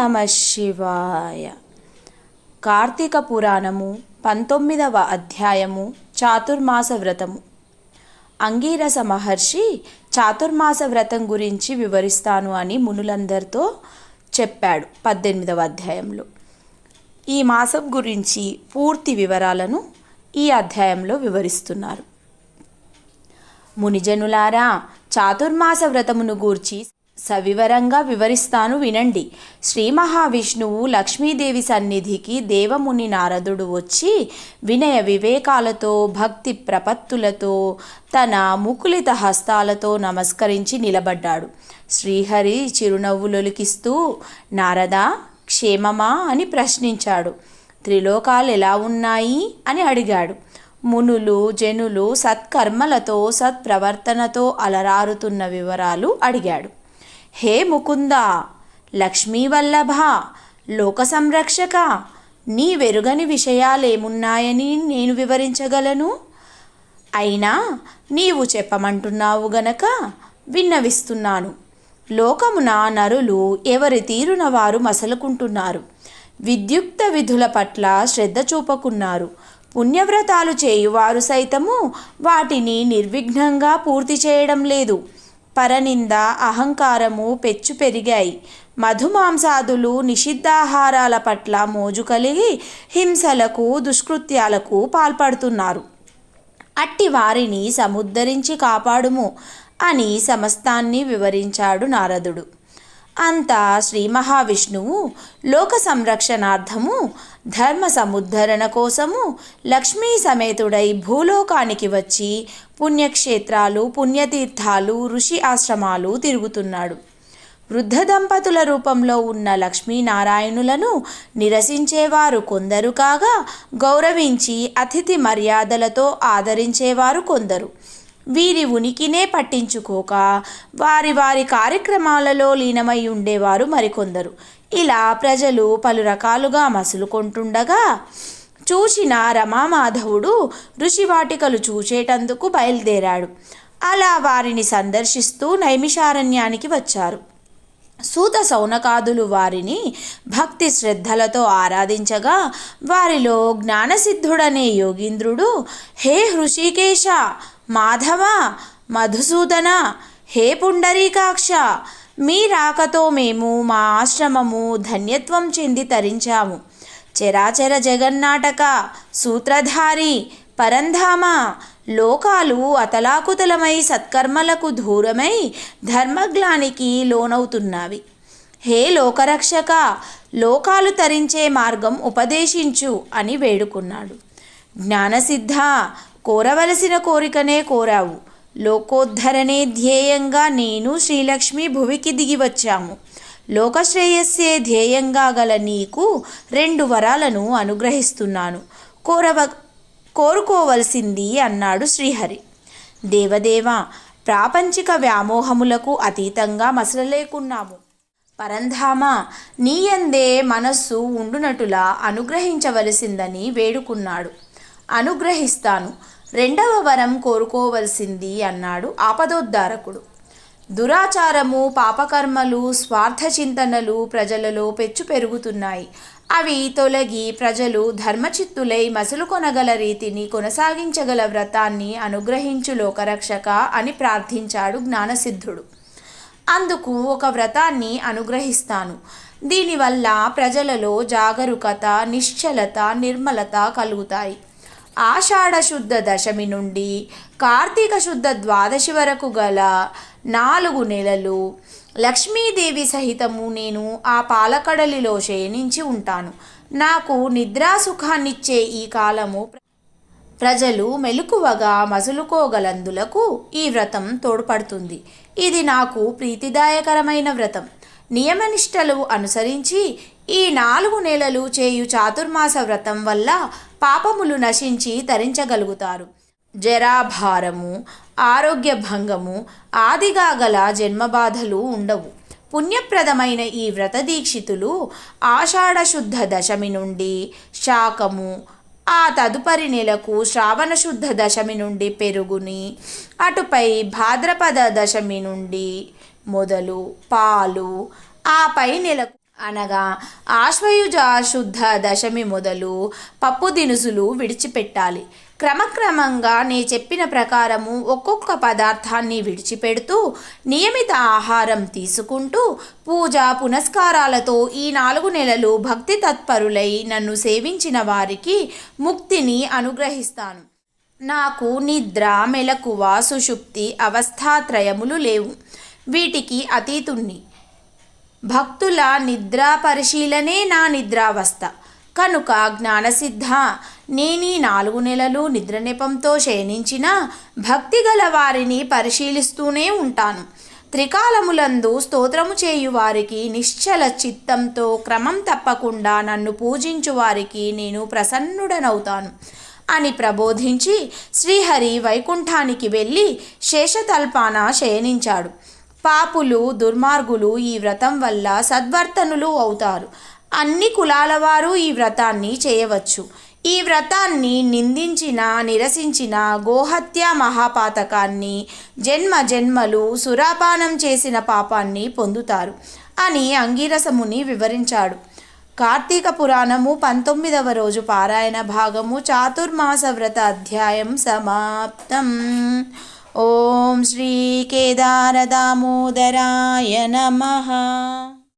నమః శివాయ. కార్తీక పురాణము 19వ అధ్యాయము చాతుర్మాస వ్రతము. అంగీరస మహర్షి చాతుర్మాస వ్రతం గురించి వివరిస్తాను అని మునులందరితో చెప్పాడు 18వ అధ్యాయంలో. ఈ మాసం గురించి పూర్తి వివరాలను ఈ అధ్యాయంలో వివరిస్తున్నారు. మునిజనులారా, చాతుర్మాస వ్రతమును గూర్చి సవివరంగా వివరిస్తాను వినండి. శ్రీ మహావిష్ణువు లక్ష్మీదేవి సన్నిధికి దేవముని నారదుడు వచ్చి వినయ వివేకాలతో భక్తి ప్రపత్తులతో తన ముకులిత హస్తాలతో నమస్కరించి నిలబడ్డాడు. శ్రీహరి చిరునవ్వులొలికిస్తూ, నారదా, క్షేమమా అని ప్రశ్నించాడు. త్రిలోకాలు ఎలా ఉన్నాయి అని అడిగాడు. మునులు జనులు సత్కర్మలతో సత్ప్రవర్తనతో అలరారుతున్న వివరాలు అడిగాడు. హే ముకుంద, లక్ష్మీవల్లభ, లోక సంరక్షక, నీ వెరుగని విషయాలేమున్నాయని నేను వివరించగలను. అయినా నీవు చెప్పమంటున్నావు గనక విన్నవిస్తున్నాను. లోకమున నరులు ఎవరి తీరున వారు మసలుకుంటున్నారు. విద్యుక్త విధుల పట్ల శ్రద్ధ చూపకున్నారు. పుణ్యవ్రతాలు చేయువారు సైతము వాటిని నిర్విఘ్నంగా పూర్తి చేయడం లేదు. పరనింద అహంకారము పెచ్చు పెరిగాయి. మధుమాంసాదులు నిషిద్ధాహారాల పట్ల మోజు కలిగి హింసలకు దుష్కృత్యాలకు పాల్పడుతున్నారు. అట్టి వారిని సముద్ధరించి కాపాడుము అని సమస్తాన్ని వివరించాడు నారదుడు. అంతా శ్రీ మహావిష్ణువు లోక సంరక్షణార్థము ధర్మ సముద్ధరణ కోసము లక్ష్మీ సమేతుడై భూలోకానికి వచ్చి పుణ్యక్షేత్రాలు పుణ్యతీర్థాలు ఋషి ఆశ్రమాలు తిరుగుతున్నాడు. వృద్ధ దంపతుల రూపంలో ఉన్న లక్ష్మీనారాయణులను నిరసించేవారు కొందరు కాగా, గౌరవించి అతిథి మర్యాదలతో ఆదరించేవారు కొందరు. వీరి ఉనికినే పట్టించుకోక వారి వారి కార్యక్రమాలలో లీనమై ఉండేవారు మరికొందరు. ఇలా ప్రజలు పలు రకాలుగా మసులుకొంటుండగా చూసిన రమామాధవుడు ఋషివాటికలు చూచేటందుకు బయలుదేరాడు. అలా వారిని సందర్శిస్తూ నైమిషారణ్యానికి వచ్చారు. సూత సౌనకాదులు వారిని భక్తి శ్రద్ధలతో ఆరాధించగా వారిలో జ్ఞానసిద్ధుడనే యోగీంద్రుడు, హే హృషికేశ, మాధవ, మధుసూదన, హే పుండరీకాక్ష, మీ రాకతో మేము మా ఆశ్రమము ధన్యత్వం చెంది తరించాము. చరాచర జగన్నాటక సూత్రధారి పరంధామ, లోకాలు అతలాకుతలమై సత్కర్మలకు దూరమై ధర్మగ్లానికి లోనవుతున్నవి. హే లోకరక్షక, లోకాలు తరించే మార్గం ఉపదేశించు అని వేడుకున్నాడు. జ్ఞానసిద్ధ, కోరవలసిన కోరికనే కోరావు. లోకోద్ధరణే ధ్యేయంగా నేను శ్రీలక్ష్మి భువికి దిగి వచ్చాము. లోకశ్రేయస్సే ధ్యేయంగా గల నీకు 2 వరాలను అనుగ్రహిస్తున్నాను. కోరుకోవలసింది అన్నాడు శ్రీహరి. దేవదేవ, ప్రాపంచిక వ్యామోహములకు అతీతంగా మసలలేకున్నాము. పరంధామ, నీయందే మనస్సు ఉండునటులా అనుగ్రహించవలసిందని వేడుకున్నాడు. అనుగ్రహిస్తాను. 2వ వరం కోరుకోవలసింది అన్నాడు ఆపదోద్ధారకుడు. దురాచారము పాపకర్మలు స్వార్థ చింతనలు ప్రజలలో పెచ్చు పెరుగుతున్నాయి. అవి తొలగి ప్రజలు ధర్మచిత్తులై మసులు కొనగల రీతిని కొనసాగించగల వ్రతాన్ని అనుగ్రహించు లోకరక్షక అని ప్రార్థించాడు జ్ఞానసిద్ధుడు. అందుకు ఒక వ్రతాన్ని అనుగ్రహిస్తాను. దీనివల్ల ప్రజలలో జాగరూకత, నిశ్చలత, నిర్మలత కలుగుతాయి. ఆషాఢ శుద్ధ దశమి నుండి కార్తీక శుద్ధ ద్వాదశి వరకు గల 4 నెలలు లక్ష్మీదేవి సహితము నేను ఆ పాలకడలిలో శయనించి ఉంటాను. నాకు నిద్రాసుఖాన్నిచ్చే ఈ కాలము ప్రజలు మెలకువగా మసులుకోగలందులకు ఈ వ్రతం తోడ్పడుతుంది. ఇది నాకు ప్రీతిదాయకరమైన వ్రతం. నియమనిష్టలు అనుసరించి ఈ 4 నెలలు చేయు చాతుర్మాస వ్రతం వల్ల పాపములు నశించి తరించగలుగుతారు. జరాభారము, ఆరోగ్య భంగము ఆదిగా గల జన్మబాధలు ఉండవు. పుణ్యప్రదమైన ఈ వ్రత దీక్షితులు ఆషాఢ శుద్ధ దశమి నుండి శాకము, ఆ తదుపరి నెలకు శ్రావణ శుద్ధ దశమి నుండి పెరుగుని, అటుపై భాద్రపద దశమి నుండి మొదలు పాలు, ఆ పై నెలకు అనగా ఆశ్వయుజ శుద్ధ దశమి మొదలు పప్పు దినుసులు విడిచిపెట్టాలి. క్రమక్రమంగా నే చెప్పిన ప్రకారము ఒక్కొక్క పదార్థాన్ని విడిచిపెడుతూ నియమిత ఆహారం తీసుకుంటూ పూజ పునస్కారాలతో ఈ 4 నెలలు భక్తి తత్పరులై నన్ను సేవించిన వారికి ముక్తిని అనుగ్రహిస్తాను. నాకు నిద్ర, మెలకువ, సుషుప్తి అవస్థాత్రయములు లేవు. వీటికి అతీతుణ్ణి. భక్తుల నిద్రా పరిశీలనే నా నిద్రావస్థ కనుక జ్ఞానసిద్ధ, నేనీ 4 నెలలు నిద్ర నెపంతో శయనించిన భక్తి గల వారిని పరిశీలిస్తూనే ఉంటాను. త్రికాలములందు స్తోత్రము చేయు వారికి, నిశ్చల చిత్తంతో క్రమం తప్పకుండా నన్ను పూజించు వారికి నేను ప్రసన్నుడనవుతాను అని ప్రబోధించి శ్రీహరి వైకుంఠానికి వెళ్ళి శేషతల్పాన శయనించాడు. పాపులు, దుర్మార్గులు ఈ వ్రతం వల్ల సద్వర్తనులు అవుతారు. అన్ని కులాల వారు ఈ వ్రతాన్ని చేయవచ్చు. ఈ వ్రతాన్ని నిందించిన, నిరసించిన గోహత్య మహాపాతకాన్ని, జన్మ జన్మలు సురాపానం చేసిన పాపాన్ని పొందుతారు అని అంగీరసముని వివరించాడు. కార్తీక పురాణము 19వ రోజు పారాయణ భాగము చాతుర్మాస వ్రత అధ్యాయం సమాప్తం. ఓం శ్రీ కేదార దామోదరాయ నమః.